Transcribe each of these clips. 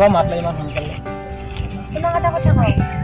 নাযাবা মাতলে ইমান সোনকালে তোমাক এটা কথা কওঁ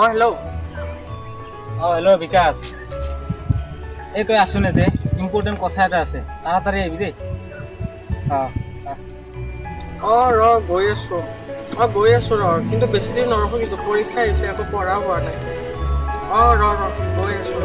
হেল্ল' হেল্ল' বিকাশ এই তই আছো নে ইম্পৰ্টেণ্ট কথা এটা আছে তাড়াতাড়ি আহিবি দেই ৰ গৈ আছো কিন্তু বেছি দিন নৰখো কিন্তু পৰীক্ষা আহিছে আকৌ পঢ়া হোৱা নাই গৈ আছো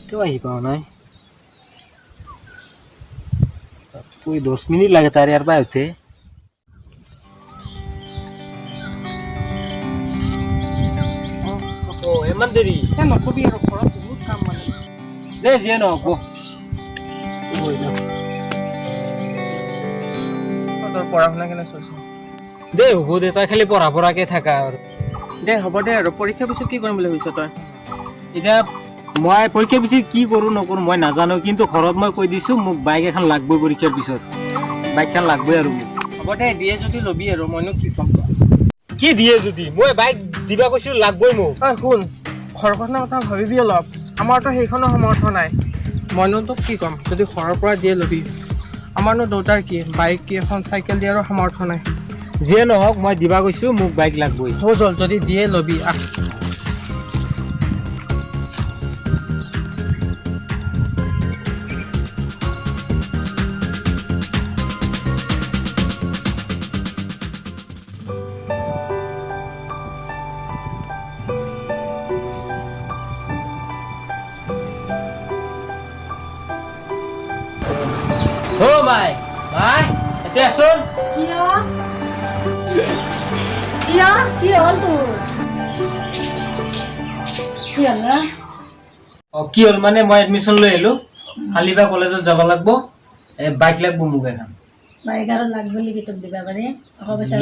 কিয় আহি পাওঁ নাই তুই 10 মিনিট লাগে তার ইয়ার পৰা উঠে ইমান দেৰি নকবি আৰু ঘৰত বহুত কাম মানে দে যিয়ে নহওক তোৰ পঢ়া শুনা কেনে চলিছে দে হ'ব দে তই খালি পঢ়াকে থাকা আৰু দে হ'ব দে আৰু পৰীক্ষাৰ পিছত কি কৰিম বুলি ভাবিছ তই এতিয়া মই পৰীক্ষাৰ পিছত কি কৰোঁ নকৰোঁ মই নাজানো কিন্তু ঘৰত মই কৈ দিছোঁ মোক বাইক এখন লাগবই পৰীক্ষাৰ পিছত বাইকখন লাগবই আৰু মোক হ'ব দে দিয়ে যদি ল'বি আৰু মইনো কি ক'ম কি দিয়ে যদি মই বাইক দিবা কৈছোঁ লাগবই মোক শুন ঘৰখনৰ কথা ভাবিবি অলপ আমাৰতো সেইখনো সামৰ্থ নাই মইনো তোক কি ক'ম যদি ঘৰৰ পৰা দিয়ে ল'বি আমাৰনো দেউতাৰ কি বাইক কি এখন চাইকেল দিয়াৰো সামৰ্থ নাই যিয়ে নহওক মই দিবা কৈছোঁ মোক বাইক লাগবই হৈ গ'ল যদি দিয়ে ল'বি মাই এতিয়া চোন কি হ'ল তোৰ কি হ'ল মানে মই এডমিশ্যন লৈ আহিলোঁ কালি বা কলেজত যাব লাগব বাইক লাগব মোক এখন বাইক আৰু লাগব নেকি তোক দিবা পাৰি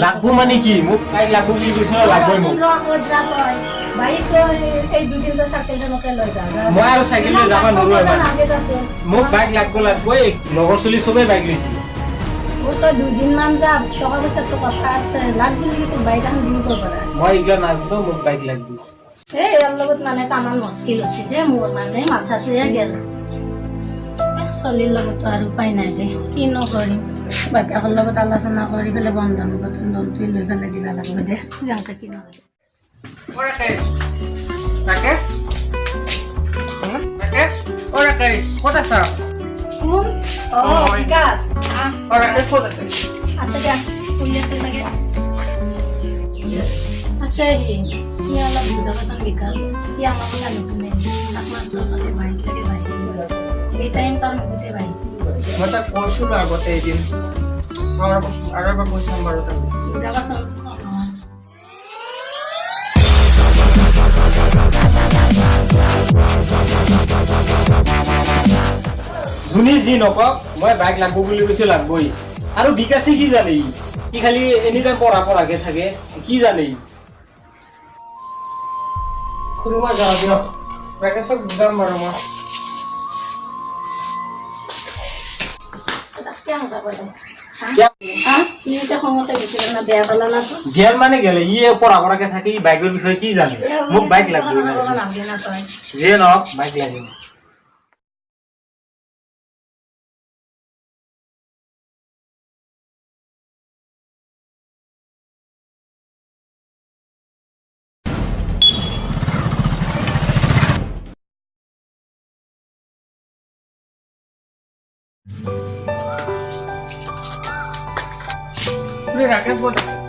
লাগব মানে কি মোক বাইক লাগব বুলি কৈছিল লাগবই মোক এই দুদিন তই চাইকেলখনকে লৈ যা মই আৰু চাইকেল লৈ যাব নোৱাৰো এবাৰ মোক বাইক লাগবই লগৰ চলি চবেই বাইক লৈছে তই 2 দিনমান যা টকা পইচাটো কথা আছে লাগব নেকি তোক বাইক এখন দিম ক'ৰ পৰা মই এইগিলা নাজানো মোক বাইক লাগব ইয়াৰ লগত মানে তামান মুস্কিল হৈছে দে মোৰ মানে মাথাটোৱে গেল চলিৰ লগতো আৰু উপায় নাই দে কিনো কৰিম বাপেকৰ লগত আলোচনা কৰি পেলাই বন্ধনটো লৈ পেলাই দিব লাগিব দে যাওঁতে কি নহয় ৰাকেশ ক'ত আছা কোন বিকাশ ৰাকেশ ক'ত আছে আছে দিয়া শুই আছে চাগে আছে সি অলপ বুজাবচোন বিকাশ সি আমাৰ কথা নুশুনে আপোনাৰ বাইক লাগে এই টাইম তাৰ নুশুতে বাইক মই তাক কৈছিলোঁ আগতে এদিন আৰু এবাৰ কৈ চাম বাৰু তাক বুজাবাচোন যোনে যি নকওক মই বাইক লাগব বুলি কৈছোঁ লাগবই আৰু বিকাশে কি জানে ই খালি এনি টাইম পঢ়াকে থাকে কি জানে খুড়ীমা যাওঁ দিয়ক ৰাকেশক বুজাম বাৰু মই গেল মানে গেলে ই পঢ়াকে থাকে ই বাইকৰ বিষয়ে কি জানে মোক বাইক লাগবে যিয়ে নহওক বাইক লাগিব ৰাকেশ ক'ত আছে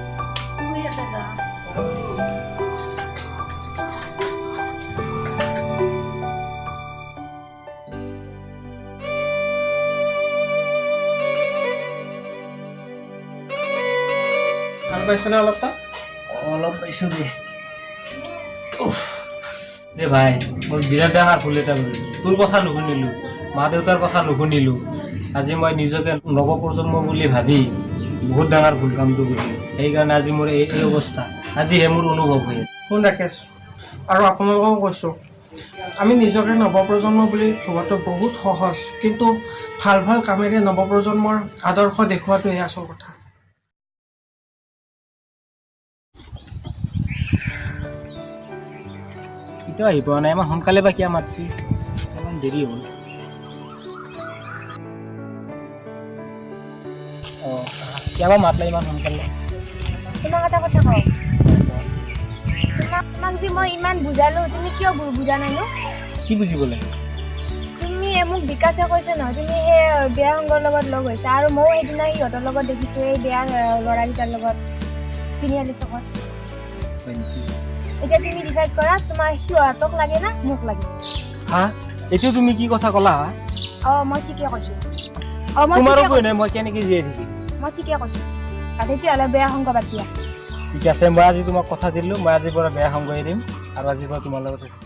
পাইছেনে অলপ তাত? অলপ পাইছোঁ দে দে ভাই মই বিৰাট ডাঙৰ ভুল এটা কৰিলোঁ তোৰ কথা নুশুনিলোঁ মা দেউতাৰ কথা নুশুনিলোঁ আজি মই নিজকে নৱপ্ৰজন্ম বুলি ভাবি বহুত ডাঙৰ ভুল কামটো কৰিলোঁ সেইকাৰণে আজি মোৰ এই অৱস্থা আজিহে মোৰ অনুভৱ হৈ আছে শুন ৰাকেশ আৰু আপোনালোকক কৈছোঁ আমি নিজকে নৱপ্ৰজন্ম বুলি ভবাটো বহুত সহজ কিন্তু ভাল ভাল কামেৰে নৱপ্ৰজন্মৰ আদৰ্শ দেখুওৱাটোহে আচল কথা এতিয়াও আহি পোৱা নাই ইমান সোনকালে বা কিয় মাতছি ইমান দেৰি হ'ল অঁ কিয় বা মাতলে ইমান সোনকালে তোমাক এটা কথা কওঁ তোমাক যে মই ইমান বুজালো তুমি কিয় বুজা নাই নো কি বুজিব লাগে তুমি মোক বিকাশে কৈছে নহয় তুমি সেই বেয়া সংগৰ লগত লগ হৈছা আৰু ময়ো সেইদিনা সিহঁতৰ লগত দেখিছোঁ এই বেয়া ল'ৰাকেইটাৰ লগত তিনিআলি চকত এতিয়া তুমি ডিচাইড কৰা তোমাৰ সিহঁতক লাগে না মোক লাগে হা এইটো তুমি কি কথা ক'লা মই ঠিকে কৈছোঁ তোমাৰো কৈ নাই মই কেনেকৈ জীয়াই থাকিম মই ঠিকে কৈছোঁ তেতিয়াহ'লে বেয়া সংগ বাদ দিয়া ঠিক আছে মই আজি তোমাক কথা দিলোঁ মই আজিৰ পৰা বেয়া সংগ এৰিম আৰু আজিৰ পৰা তোমাৰ লগত